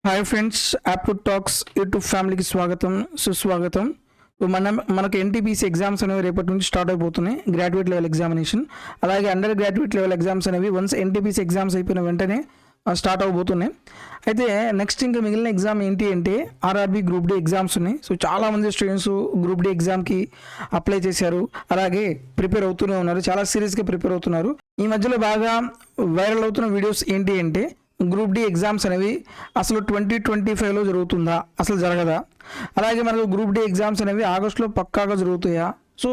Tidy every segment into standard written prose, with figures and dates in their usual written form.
Hi friends, యాప్టూడ్ talks YouTube ఫ్యామిలీకి స్వాగతం సుస్వాగతం. మనకు ఎన్టీపీసీ ఎగ్జామ్స్ అనేవి రేపటి నుంచి స్టార్ట్ అయిపోతున్నాయి. గ్రాడ్యుయేట్ లెవెల్ ఎగ్జామినేషన్, అలాగే అండర్ గ్రాడ్యుయేట్ లెవెల్ ఎగ్జామ్స్ అనేవి వన్స్ ఎన్టీపీసీ ఎగ్జామ్స్ అయిపోయిన వెంటనే స్టార్ట్ అవబోతున్నాయి. అయితే నెక్స్ట్ ఇంకా మిగిలిన ఎగ్జామ్ ఏంటి అంటే ఆర్ఆర్బీ గ్రూప్ డి ఎగ్జామ్స్ ఉన్నాయి. సో చాలామంది స్టూడెంట్స్ గ్రూప్ డి ఎగ్జామ్కి అప్లై చేశారు, అలాగే ప్రిపేర్ అవుతూనే ఉన్నారు, చాలా సీరియస్గా ప్రిపేర్ అవుతున్నారు. ఈ మధ్యలో బాగా వైరల్ అవుతున్న వీడియోస్ ఏంటి అంటే గ్రూప్ డి ఎగ్జామ్స్ అనేవి అసలు 2025లో జరుగుతుందా, అసలు జరగదా, అలాగే మనకు గ్రూప్ డి ఎగ్జామ్స్ అనేవి ఆగస్టులో పక్కాగా జరుగుతాయా. సో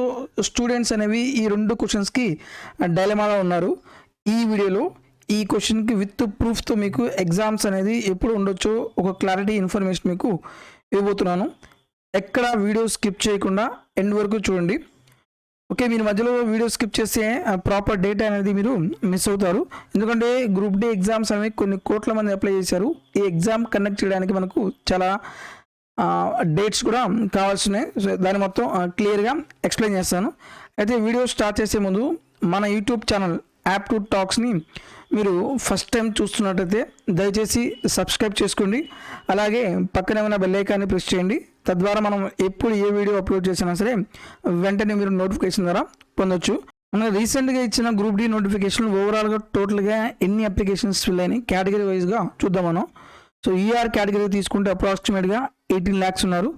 స్టూడెంట్స్ అనేవి ఈ రెండు క్వశ్చన్స్కి డైలమాలో ఉన్నారు. ఈ వీడియోలో ఈ క్వశ్చన్కి విత్ ప్రూఫ్తో మీకు ఎగ్జామ్స్ అనేది ఎప్పుడు ఉండొచ్చో ఒక క్లారిటీ ఇన్ఫర్మేషన్ మీకు ఇవ్వబోతున్నాను. ఎక్కడ వీడియో స్కిప్ చేయకుండా ఎండ్ వరకు చూడండి. ఓకే, మీరు మధ్యలో వీడియో స్కిప్ చేస్తే ప్రాపర్ డేటా అనేది మీరు మిస్ అవుతారు. ఎందుకంటే గ్రూప్ డి ఎగ్జామ్స్ అనేవి కొన్ని కోట్ల మంది అప్లై చేశారు. ఈ ఎగ్జామ్ కండక్ట్ చేయడానికి మనకు చాలా డేట్స్ కూడా కావాల్సినాయి. సో దాన్ని మొత్తం క్లియర్గా ఎక్స్ప్లెయిన్ చేస్తాను. అయితే వీడియో స్టార్ట్ చేసే ముందు మన యూట్యూబ్ ఛానల్ యాప్టూడ్ టాక్స్ని మీరు ఫస్ట్ టైం చూస్తున్నట్టయితే దయచేసి సబ్స్క్రైబ్ చేసుకోండి, అలాగే పక్కనే ఉన్న బెల్ ఐకాన్ని ప్రెస్ చేయండి. తద్వారా మనం ఎప్పుడు ఏ వీడియో అప్లోడ్ చేసినా సరే వెంటనే మీరు నోటిఫికేషన్ ద్వారా పొందొచ్చు. మనం రీసెంట్గా ఇచ్చిన గ్రూప్ డి నోటిఫికేషన్ ఓవరాల్గా టోటల్గా ఎన్ని అప్లికేషన్స్ ఫిల్ అయినాయి కేటగిరీ వైజ్గా చూద్దాం మనం. సో ఈఆర్ కేటగిరీ తీసుకుంటే అప్రాక్సిమేట్గా 18 lakhs ఉన్నారు.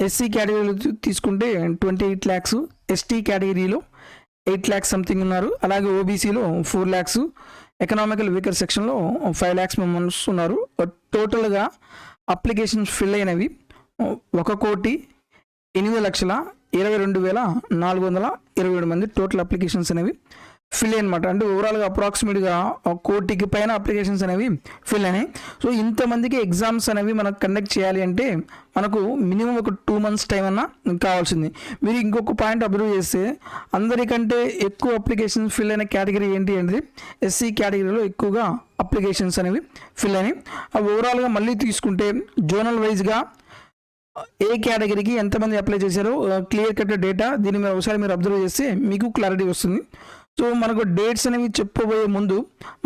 ఎస్సీ కేటగిరీలో తీసుకుంటే 28 lakhs, ఎస్టీ కేటగిరీలో 8 lakhs సంథింగ్ ఉన్నారు, అలాగే ఓబీసీలో 4 lakhs, ఎకనామికల్ వీకర్ సెక్షన్లో 5 lakhs మెంబర్స్ ఉన్నారు. టోటల్గా అప్లికేషన్స్ ఫిల్ అయినవి 1,08,22,427 మంది టోటల్ అప్లికేషన్స్ అనేవి ఫిల్ అనమాట. అంటే ఓవరాల్గా అప్రాక్సిమేట్గా 1 కోటికి పైన అప్లికేషన్స్ అనేవి ఫిల్ అయినాయి. సో ఇంతమందికి ఎగ్జామ్స్ అనేవి మనకు కండక్ట్ చేయాలి అంటే మనకు మినిమం ఒక 2 months టైం అన్నా కావాల్సింది. మీరు ఇంకొక పాయింట్ అబ్జర్వ్ చేస్తే అందరికంటే ఎక్కువ అప్లికేషన్స్ ఫిల్ అయిన కేటగిరీ ఏంటి అంటే ఎస్సీ కేటగిరీలో ఎక్కువగా అప్లికేషన్స్ అనేవి ఫిల్ అయినాయి. ఓవరాల్గా మళ్ళీ తీసుకుంటే జోనల్ వైజ్గా ఏ కేటగిరీకి ఎంతమంది అప్లై చేశారో క్లియర్ కట్ డేటా దీన్ని మీరు ఒకసారి మీరు అబ్జర్వ్ చేస్తే మీకు క్లారిటీ వస్తుంది. సో మనకు డేట్స్ అనేవి చెప్పబోయే ముందు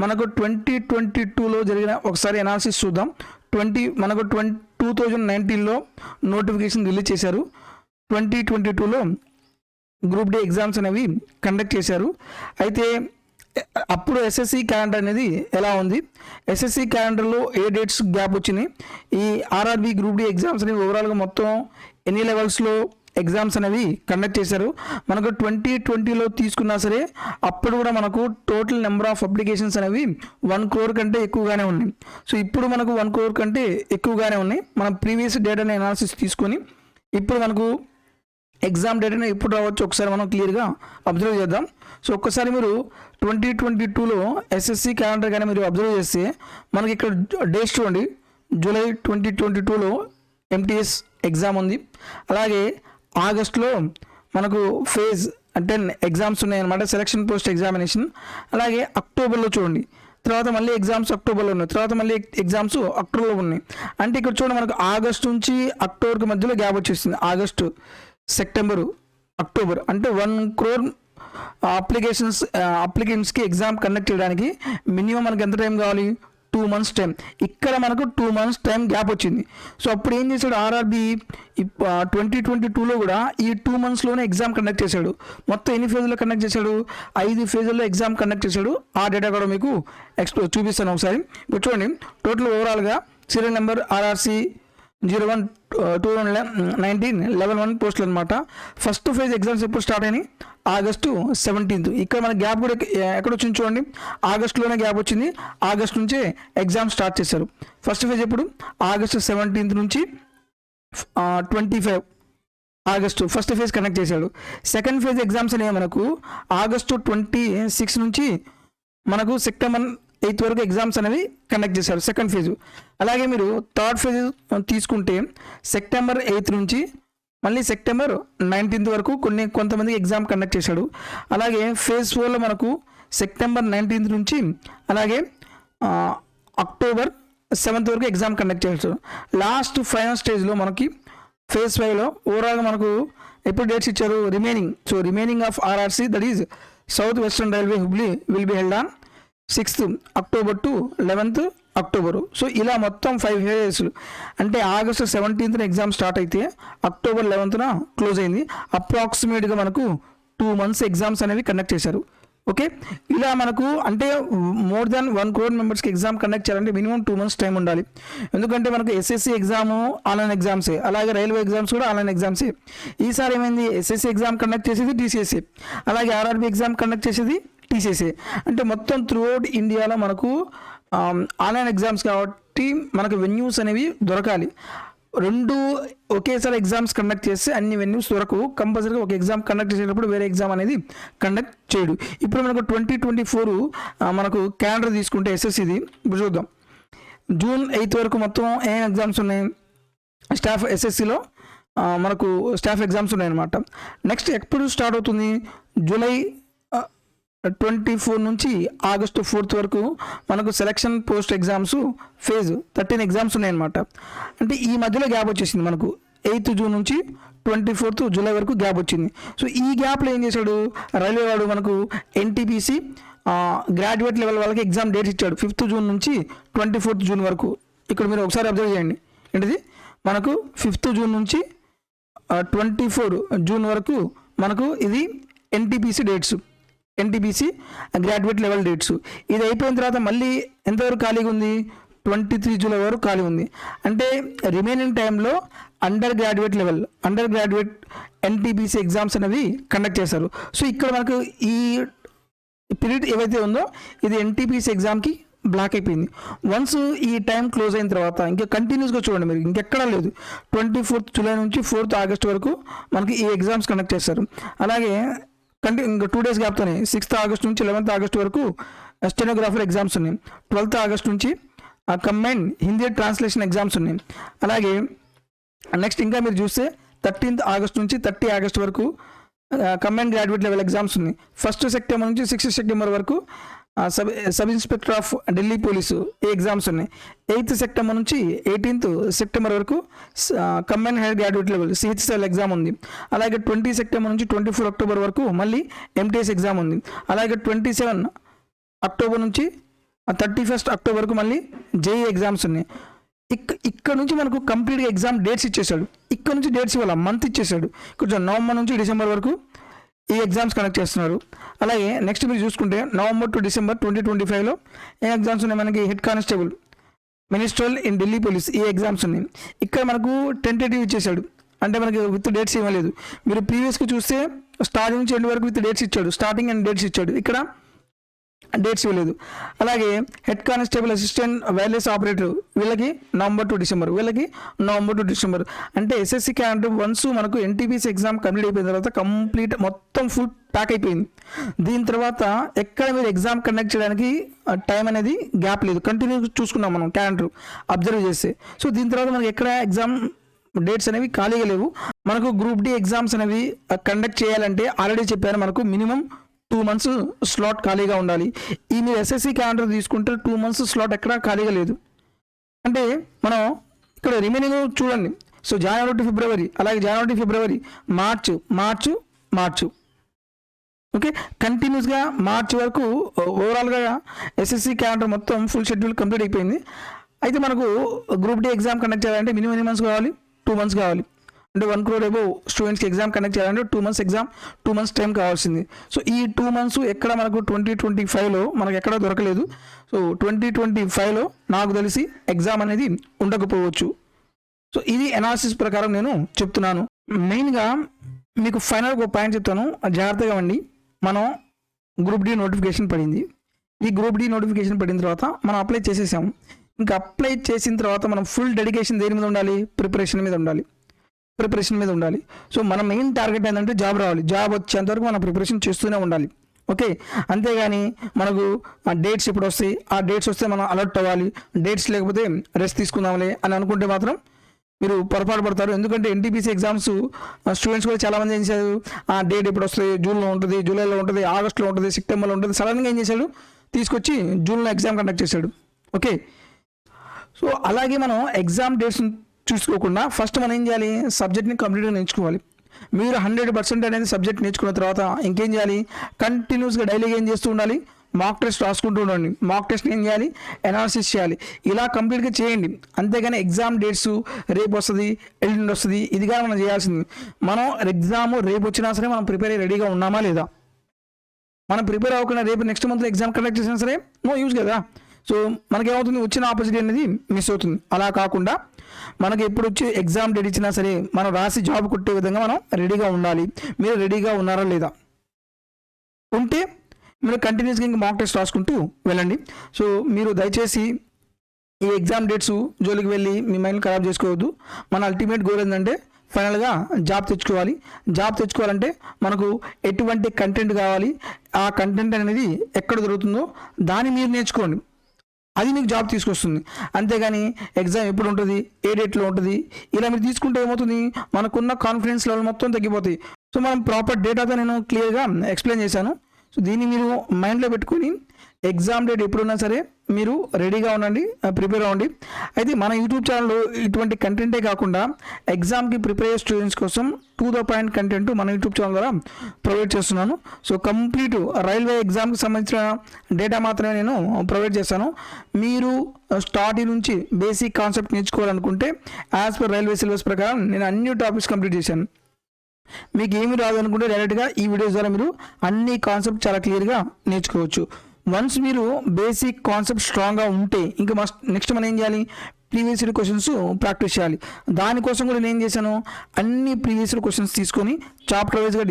మనకు 2022లో జరిగిన ఒకసారి అనాలిసిస్ చూద్దాం. 2019లో నోటిఫికేషన్ రిలీజ్ చేశారు. 2022లో గ్రూప్ డి ఎగ్జామ్స్ అనేవి కండక్ట్ చేశారు. అయితే అప్పుడు ఎస్ఎస్సి క్యాలెండర్ అనేది ఎలా ఉంది, ఎస్ఎస్సి క్యాలెండర్లో ఏ డేట్స్ గ్యాప్ వచ్చినాయి, ఈ ఆర్ఆర్బీ గ్రూప్ డి ఎగ్జామ్స్ అనేవి ఓవరాల్గా మొత్తం ఎన్ని లెవెల్స్లో ఎగ్జామ్స్ అనేవి కండక్ట్ చేశారు. మనకు 2020లో తీసుకున్నా సరే అప్పుడు కూడా మనకు టోటల్ నెంబర్ ఆఫ్ అప్లికేషన్స్ అనేవి 1 crore కంటే ఎక్కువగానే ఉన్నాయి. సో ఇప్పుడు మనకు 1 crore కంటే ఎక్కువగానే ఉన్నాయి. మనం ప్రీవియస్ డేటాని అనాలిసిస్ తీసుకొని ఇప్పుడు మనకు ఎగ్జామ్ డేటాని ఎప్పుడు రావచ్చు ఒకసారి మనం క్లియర్గా అబ్జర్వ్ చేద్దాం. సో ఒక్కసారి మీరు 2022లో ఎస్ఎస్సి క్యాలెండర్ కానీ మీరు అబ్జర్వ్ చేస్తే మనకి ఇక్కడ డేట్స్ చూడండి. జూలై 2022లో ఎంటీఎస్ ఎగ్జామ్ ఉంది, అలాగే ఆగస్టులో మనకు ఫేజ్ 10 ఎగ్జామ్స్ ఉన్నాయన్నమాట, సెలక్షన్ పోస్ట్ ఎగ్జామినేషన్. అలాగే అక్టోబర్లో చూడండి, తర్వాత మళ్ళీ ఎగ్జామ్స్ అక్టోబర్లో ఉన్నాయి, తర్వాత మళ్ళీ ఎగ్జామ్స్ అక్టోబర్లో ఉన్నాయి. అంటే ఇక్కడ చూడండి మనకు ఆగస్టు నుంచి అక్టోబర్కి మధ్యలో గ్యాప్ వచ్చేసింది. ఆగస్టు, సెప్టెంబరు, అక్టోబర్ అంటే 1 crore అప్లికెంట్స్కి ఎగ్జామ్ కండక్ట్ చేయడానికి మినిమం మనకి ఎంత టైం కావాలి, 2 months టైం. ఇక్కడ మనకు 2 months టైం గ్యాప్ వచ్చింది. సో అప్పుడు ఏం చేశాడు ఆర్ఆర్బీ 2022లో కూడా ఈ 2 monthsలోనే ఎగ్జామ్ కండక్ట్ చేశాడు. మొత్తం ఎన్ని ఫేజ్లో కండక్ట్ చేశాడు, 5 phases ఎగ్జామ్ కండక్ట్ చేశాడు. ఆ డేటా కూడా మీకు చూపిస్తాను ఒకసారి. ఇప్పుడు చూడండి, టోటల్ ఓవరాల్గా సీరియల్ నెంబర్ ఆర్ఆర్సీ 01/2019 పోస్టులు అనమాట. ఫస్ట్ ఫేజ్ ఎగ్జామ్స్ ఎప్పుడు స్టార్ట్ అయినాయి, ఆగస్టు 17th. ఇక్కడ మన గ్యాప్ కూడా ఎక్కడ వచ్చింది చూడండి, ఆగస్టులోనే గ్యాప్ వచ్చింది. ఆగస్ట్ నుంచే ఎగ్జామ్ స్టార్ట్ చేశారు. ఫస్ట్ ఫేజ్ ఎప్పుడు, ఆగస్టు 17th నుంచి 25 ఆగస్టు ఫస్ట్ ఫేజ్ కండక్ట్ చేశాడు. సెకండ్ ఫేజ్ ఎగ్జామ్స్ అనేవి మనకు ఆగస్టు 26 నుంచి మనకు సెప్టెంబర్ 8 వరకు ఎగ్జామ్స్ అనేవి కండక్ట్ చేశారు, సెకండ్ ఫేజ్. అలాగే మీరు థర్డ్ ఫేజ్ తీసుకుంటే సెప్టెంబర్ 8 నుంచి మళ్ళీ సెప్టెంబర్ 19th వరకు కొంతమందికి ఎగ్జామ్ కండక్ట్ చేశాడు. అలాగే ఫేజ్ 4లో మనకు సెప్టెంబర్ 19th నుంచి అలాగే అక్టోబర్ 7th వరకు ఎగ్జామ్ కండక్ట్ చేశాడు. లాస్ట్ ఫైనల్ స్టేజ్లో మనకి ఫేజ్ 5లో ఓవరాల్గా మనకు ఎప్పుడు డేట్స్ ఇచ్చారు, remaining of RRC that is south western railway Hubli will be held on 6th October to 11th October. So ఇలా మొత్తం 5 ఇయర్స్లు అంటే ఆగస్టు 17th ఎగ్జామ్ స్టార్ట్ అయితే అక్టోబర్ 11th క్లోజ్ అయింది. అప్రాక్సిమేట్గా మనకు 2 months ఎగ్జామ్స్ అనేవి కండక్ట్ చేశారు. ఓకే, ఇలా మనకు అంటే మోర్ దాన్ 1 crore మెంబర్స్కి ఎగ్జామ్ కండక్ట్ చేయాలంటే మినిమం 2 months టైం ఉండాలి. ఎందుకంటే మనకు ఎస్ఎస్సి ఎగ్జాము ఆన్లైన్ ఎగ్జామ్సే, అలాగే రైల్వే ఎగ్జామ్స్ కూడా ఆన్లైన్ ఎగ్జామ్సే. ఈసారి ఏమైంది, ఎస్ఎస్సి ఎగ్జామ్ కండక్ట్ చేసేది టీసీఎస్ఏ, అలాగే ఆర్ఆర్బీ ఎగ్జామ్ కండక్ట్ చేసేది టీసీఎస్ఏ. అంటే మొత్తం త్రూఅవుట్ ఇండియాలో మనకు ఆన్లైన్ ఎగ్జామ్స్ కాబట్టి మనకు వెన్యూస్ అనేవి దొరకాలి. 2 ఒకేసారి ఎగ్జామ్స్ కండక్ట్ చేస్తే అన్ని వెన్యూస్ దొరకవు. కంపల్సరీగా ఒక ఎగ్జామ్ కండక్ట్ చేసేటప్పుడు వేరే ఎగ్జామ్ అనేది కండక్ట్ చేయడు. ఇప్పుడు మనకు 2024 మనకు క్యాలెండర్ తీసుకుంటే ఎస్ఎస్సిది ఇప్పుడు చూద్దాం. June 8th వరకు మొత్తం ఏం ఎగ్జామ్స్ ఉన్నాయి, స్టాఫ్ ఎస్ఎస్సిలో మనకు స్టాఫ్ ఎగ్జామ్స్ ఉన్నాయన్నమాట. నెక్స్ట్ ఎప్పుడు స్టార్ట్ అవుతుంది, July 24 నుంచి August 4th వరకు మనకు selection post exams phase 13 exams ఉన్నాయన్నమాట. అంటే ఈ మధ్యలో గ్యాప్ వచ్చేసింది మనకు 8th June నుంచి 24th July వరకు గ్యాప్ వచ్చింది. సో ఈ గ్యాప్లో ఏం చేశాడు రైల్వే వాడు, మనకు ఎన్టీపీసీ గ్రాడ్యుయేట్ లెవెల్ వాళ్ళకి ఎగ్జామ్ డేట్స్ ఇచ్చాడు 5th June నుంచి 24th June వరకు. ఇక్కడ మీరు ఒకసారి అబ్జర్వ్ చేయండి, ఏంటిది మనకు 5th June నుంచి 24 June వరకు మనకు ఇది NTPC dates, NTPC graduate level dates. ఇది అయిపోయిన తర్వాత మళ్ళీ ఎంతవరకు ఖాళీగా ఉంది, 23 July వరకు ఖాళీ ఉంది. అంటే రిమైనింగ్ టైంలో అండర్ గ్రాడ్యుయేట్ ఎన్టీపీసీ ఎగ్జామ్స్ అనేవి కండక్ట్ చేశారు. సో ఇక్కడ మనకు ఈ పీరియడ్ ఏవైతే ఉందో ఇది ఎన్టీపీసీ ఎగ్జామ్కి బ్లాక్ అయిపోయింది. వన్స్ ఈ టైం క్లోజ్ అయిన తర్వాత ఇంకా కంటిన్యూస్గా చూడండి, మీరు ఇంకెక్కడా లేదు, 24th July నుంచి 4th August వరకు మనకి ఈ ఎగ్జామ్స్ కండక్ట్ చేస్తారు. అలాగే ఇంకా 2 days గ్యాప్తోనే 6th August నుంచి 11th August వరకు స్టెనోగ్రాఫర్ ఎగ్జామ్స్ ఉన్నాయి. 12th August నుంచి కంబైన్ హిందీ ట్రాన్స్లేషన్ ఎగ్జామ్స్ ఉన్నాయి. అలాగే నెక్స్ట్ ఇంకా మీరు చూస్తే 13th August నుంచి 30 August వరకు కంబైన్ గ్రాడ్యుయేట్ లెవెల్ ఎగ్జామ్స్ ఉన్నాయి. 1st September నుంచి 6th September వరకు sub inspector of Delhi police ఈ ఎగ్జామ్స్ ఉన్నాయి. 8th September నుంచి 18th September వరకు combine hire graduate level CHSL exam ఉంది. అలాగే 20 September నుంచి 24 October వరకు మళ్ళీ ఎంటీఎస్ ఎగ్జామ్ ఉంది. అలాగే 27 October నుంచి 31st October వరకు మళ్ళీ జేఈ ఎగ్జామ్స్ ఉన్నాయి. ఇక్కడ నుంచి మనకు కంప్లీట్గా ఎగ్జామ్ డేట్స్ ఇచ్చేసాడు. ఇక్కడ నుంచి డేట్స్ ఇవ్వాలి, మంత్ ఇచ్చేసాడు. కొంచెం November నుంచి December వరకు ఈ ఎగ్జామ్స్ కండక్ట్ చేస్తున్నారు. అలాగే నెక్స్ట్ మీరు చూసుకుంటే November to December 2025లో ఏ ఎగ్జామ్స్ ఉన్నాయి, మనకి head constable ministerial in Delhi police ఈ ఎగ్జామ్స్ ఉన్నాయి. ఇక్కడ మనకు టెంటేటివ్ ఇచ్చేసాడు, అంటే మనకి విత్ డేట్స్ ఇవ్వలేదు. మీరు ప్రీవియస్గా చూస్తే స్టార్టింగ్ నుంచి ఎండ్ వరకు విత్ డేట్స్ ఇచ్చాడు, స్టార్టింగ్ అండ్ డేట్స్ ఇచ్చాడు, ఇక్కడ డేట్స్ ఇవ్వలేదు. అలాగే head constable assistant wireless operator వీళ్ళకి November to December, వీళ్ళకి November to December. అంటే ఎస్ఎస్సి క్యాలెండర్ వన్స్ మనకు ఎన్టీపీసీ ఎగ్జామ్ కంప్లీట్ అయిపోయిన తర్వాత కంప్లీట్ మొత్తం ఫుల్ ప్యాక్ అయిపోయింది. దీని తర్వాత ఎక్కడ మీరు ఎగ్జామ్ కండక్ట్ చేయడానికి టైం అనేది గ్యాప్ లేదు, కంటిన్యూ చూసుకున్నాం మనం క్యాలెండర్ అబ్జర్వ్ చేస్తే. సో దీని తర్వాత మనకి ఎక్కడ ఎగ్జామ్ డేట్స్ అనేవి ఖాళీగా లేవు. మనకు గ్రూప్ డి ఎగ్జామ్స్ అనేవి కండక్ట్ చేయాలంటే ఆల్రెడీ చెప్పాను, మనకు మినిమం 2 months స్లాట్ ఖాళీగా ఉండాలి. ఈ మీరు ఎస్ఎస్సి క్యాలెండర్ తీసుకుంటే 2 months స్లాట్ ఎక్కడా ఖాళీగా లేదు. అంటే మనం ఇక్కడ రిమైనింగ్ చూడండి. సో January to February, అలాగే January to February, March okay, కంటిన్యూస్గా మార్చ్ వరకు ఓవరాల్గా ఎస్ఎస్సి క్యాలెండర్ మొత్తం ఫుల్ షెడ్యూల్ కంప్లీట్ అయిపోయింది. అయితే మనకు గ్రూప్ డి ఎగ్జామ్ కండక్ట్ చేయాలంటే మినిమం ఎన్ని మంత్స్ కావాలి, 2 months కావాలి. అంటే 1 crore అబోవ్ స్టూడెంట్స్కి ఎగ్జామ్ కండక్ట్ చేయాలంటే 2 months ఎగ్జామ్, 2 months టైం కావాల్సింది. సో ఈ 2 months ఎక్కడ మనకు 2025లో మనకు ఎక్కడ దొరకలేదు. సో 2025లో నాకు తెలిసి ఎగ్జామ్ అనేది ఉండకపోవచ్చు. సో ఇది అనాలిసిస్ ప్రకారం నేను చెప్తున్నాను. మెయిన్గా మీకు ఫైనల్గా ఒక పాయింట్ చెప్తాను, జాగ్రత్తగా అండి. మనం గ్రూప్ డి నోటిఫికేషన్ పడింది. ఈ గ్రూప్ డి నోటిఫికేషన్ పడిన తర్వాత మనం అప్లై చేసేసాము. ఇంకా అప్లై చేసిన తర్వాత మనం ఫుల్ డెడికేషన్ దేని మీద ఉండాలి, ప్రిపరేషన్ మీద ఉండాలి. సో మన మెయిన్ టార్గెట్ ఏంటంటే జాబ్ రావాలి. జాబ్ వచ్చేంతవరకు మనం ప్రిపరేషన్ చేస్తూనే ఉండాలి. ఓకే, అంతేగాని మనకు ఆ డేట్స్ ఎప్పుడు వస్తాయి, ఆ డేట్స్ వస్తే మనం అలర్ట్ అవ్వాలి, డేట్స్ లేకపోతే రెస్ట్ తీసుకుందాంలే అని అనుకుంటే మాత్రం మీరు పొరపాటు పడతారు. ఎందుకంటే ఎన్టీపీసీ ఎగ్జామ్స్ స్టూడెంట్స్ కూడా చాలామంది ఏం చేశారు, ఆ డేట్ ఎప్పుడు వస్తుంది, జూన్లో ఉంటుంది, జూలైలో ఉంటుంది, ఆగస్ట్లో ఉంటుంది, సెప్టెంబర్లో ఉంటుంది, సడన్గా ఏం చేశాడు తీసుకొచ్చి జూన్లో ఎగ్జామ్ కండక్ట్ చేశాడు. ఓకే, సో అలాగే మనం ఎగ్జామ్ డేట్స్ చూసుకోకుండా ఫస్ట్ మనం ఏం చేయాలి, సబ్జెక్ట్ని కంప్లీట్గా నేర్చుకోవాలి. మీరు 100% అనేది సబ్జెక్ట్ నేర్చుకున్న తర్వాత ఇంకేం చేయాలి, కంటిన్యూస్గా డైలీగా ఏం చేస్తూ ఉండాలి, మాక్ టెస్ట్ రాసుకుంటూ ఉండండి. మాక్ టెస్ట్ ఏం చేయాలి, అనాలిసిస్ చేయాలి. ఇలా కంప్లీట్గా చేయండి. అంతేగాని ఎగ్జామ్ డేట్స్ రేపు వస్తుంది, ఎల్లుండి వస్తుంది, ఇదిగా మనం చేయాల్సింది. మనం ఎగ్జామ్ రేపు వచ్చినా సరే మనం ప్రిపేర్ అయ్యి రెడీగా ఉన్నామా లేదా? మనం ప్రిపేర్ అవ్వకుండా రేపు నెక్స్ట్ మంత్లో ఎగ్జామ్ కండక్ట్ చేసినా సరే నో యూజ్ కదా. సో మనకేమవుతుంది, వచ్చిన ఆపర్చునిటీ అనేది మిస్ అవుతుంది. అలా కాకుండా మనకి ఎప్పుడు వచ్చి ఎగ్జామ్ డేట్ ఇచ్చినా సరే మనం రాసి జాబ్ కొట్టే విధంగా మనం రెడీగా ఉండాలి. మీరు రెడీగా ఉన్నారా లేదా? ఉంటే మీరు కంటిన్యూస్గా ఇంకా మాక్ టెస్ట్ రాసుకుంటూ వెళ్ళండి. సో మీరు దయచేసి ఈ ఎగ్జామ్ డేట్స్ జోలికి వెళ్ళి మీ మైండ్ ఖరాబ్ చేసుకోవద్దు. మన అల్టిమేట్ గోల్ ఏంటంటే ఫైనల్గా జాబ్ తెచ్చుకోవాలి. జాబ్ తెచ్చుకోవాలంటే మనకు ఎటువంటి కంటెంట్ కావాలి, ఆ కంటెంట్ అనేది ఎక్కడ దొరుకుతుందో దాన్ని మీరు నేర్చుకోండి. అది మీకు జాబ్ తీసుకొస్తుంది. అంతేగాని ఎగ్జామ్ ఎప్పుడు ఉంటుంది, ఏ డేట్లో ఉంటుంది, ఇలా మీరు తీసుకుంటే ఏమవుతుంది, మనకున్న కాన్ఫిడెన్స్ లెవెల్ మొత్తం తగ్గిపోతాయి. సో మనం ప్రాపర్ డేటాతో నేను క్లియర్గా ఎక్స్ప్లెయిన్ చేశాను. సో దీన్ని మీరు మైండ్లో పెట్టుకొని ఎగ్జామ్ డేట్ ఎప్పుడున్నా సరే మీరు రెడీగా ఉండండి, ప్రిపేర్ అవ్వండి. అయితే మన యూట్యూబ్ ఛానల్లో ఇటువంటి కంటెంటే కాకుండా ఎగ్జామ్కి ప్రిపేర్ అయ్యే స్టూడెంట్స్ కోసం టు ద పాయింట్ కంటెంట్ మన యూట్యూబ్ ఛానల్ ద్వారా ప్రొవైడ్ చేస్తున్నాను. సో కంప్లీట్ రైల్వే ఎగ్జామ్కి సంబంధించిన డేటా మాత్రమే నేను ప్రొవైడ్ చేస్తాను. మీరు స్టార్టింగ్ నుంచి బేసిక్ కాన్సెప్ట్ నేర్చుకోవాలనుకుంటే యాజ్ పర్ రైల్వే సిలబస్ ప్రకారం నేను అన్ని టాపిక్స్ కంప్లీట్ చేశాను. మీకు ఏమి రాదు అనుకుంటే డైరెక్ట్గా ఈ వీడియోస్ ద్వారా మీరు అన్ని కాన్సెప్ట్ చాలా క్లియర్గా నేర్చుకోవచ్చు. వన్స్ మీరు బేసిక్ కాన్సెప్ట్ స్ట్రాంగ్గా ఉంటే ఇంకా నెక్స్ట్ మనం ఏం చేయాలి, ప్రీవియస్ ఇయర్ క్వశ్చన్స్ ప్రాక్టీస్ చేయాలి. దానికోసం కూడా నేను ఏం చేశాను, అన్ని ప్రీవియస్ ఇయర్ క్వశ్చన్స్ తీసుకొని చాప్టర్ వైజ్గా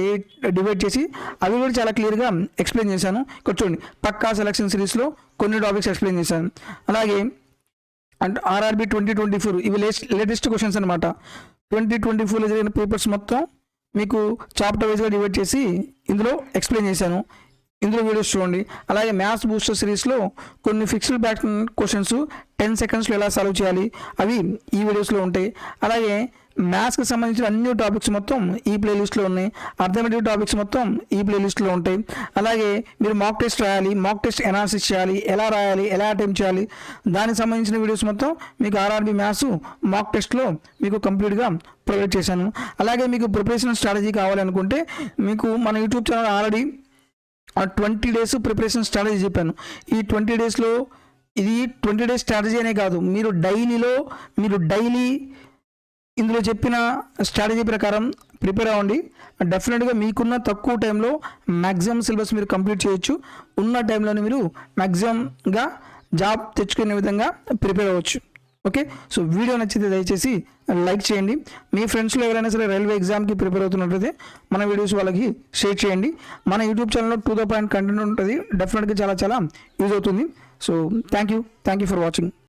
డివైడ్ చేసి అవి కూడా చాలా క్లియర్గా ఎక్స్ప్లెయిన్ చేశాను. ఇక్కడ చూడండి, పక్కా సెలక్షన్ సిరీస్లో కొన్ని టాపిక్స్ ఎక్స్ప్లెయిన్ చేశాను. అలాగే అంటే ఆర్ఆర్బి 2024 ఇవి లేటెస్ట్ క్వశ్చన్స్ అనమాట. 2024లో జరిగిన పేపర్స్ మొత్తం మీకు చాప్టర్ వైజ్గా డివైడ్ చేసి ఇందులో ఎక్స్ప్లెయిన్ చేశాను. ఇందులో వీడియోస్ చూడండి. అలాగే మ్యాథ్స్ బూస్టర్ సిరీస్లో కొన్ని ఫిక్స్డ్ ప్యాటర్న్ క్వశ్చన్స్ 10 సెకండ్స్లో ఎలా సాల్వ్ చేయాలి అవి ఈ వీడియోస్లో ఉంటాయి. అలాగే మ్యాథ్స్కి సంబంధించిన అన్ని టాపిక్స్ మొత్తం ఈ ప్లేలిస్ట్లో ఉన్నాయి. అర్థమెటిక్ టాపిక్స్ మొత్తం ఈ ప్లేలిస్ట్లో ఉంటాయి. అలాగే మీరు మాక్ టెస్ట్ రాయాలి, మాక్ టెస్ట్ అనాలిసిస్ చేయాలి, ఎలా రాయాలి, ఎలా అటెంప్ట్ చేయాలి, దానికి సంబంధించిన వీడియోస్ మొత్తం మీకు ఆర్ఆర్బి మ్యాథ్స్ మాక్ టెస్ట్లో మీకు కంప్లీట్గా ప్రొవైడ్ చేశాను. అలాగే మీకు ప్రిపరేషన్ స్ట్రాటజీ కావాలనుకుంటే మీకు మన YouTube channel already 20 days preparation strategy చెప్పాను. ఈ 20 daysలో ఇది 20 days స్ట్రాటజీ అనే కాదు, మీరు డైలీ ఇందులో చెప్పిన స్ట్రాటజీ ప్రకారం ప్రిపేర్ అవ్వండి. డెఫినెట్గా మీకున్న తక్కువ టైంలో మ్యాక్సిమం సిలబస్ మీరు కంప్లీట్ చేయొచ్చు. ఉన్న టైంలోనే మీరు మ్యాక్సిమంగా జాబ్ తెచ్చుకునే విధంగా ప్రిపేర్ అవ్వచ్చు. ఓకే, సో వీడియో నచ్చితే దయచేసి లైక్ చేయండి. మీ ఫ్రెండ్స్లో ఎవరైనా సరే రైల్వే ఎగ్జామ్కి ప్రిపేర్ అవుతున్నట్లయితే మన వీడియోస్ వాళ్ళకి షేర్ చేయండి. మన యూట్యూబ్ ఛానల్లో టు ద పాయింట్ కంటెంట్ ఉంటుంది, డెఫినెట్గా చాలా యూజ్ అవుతుంది. So thank you for watching.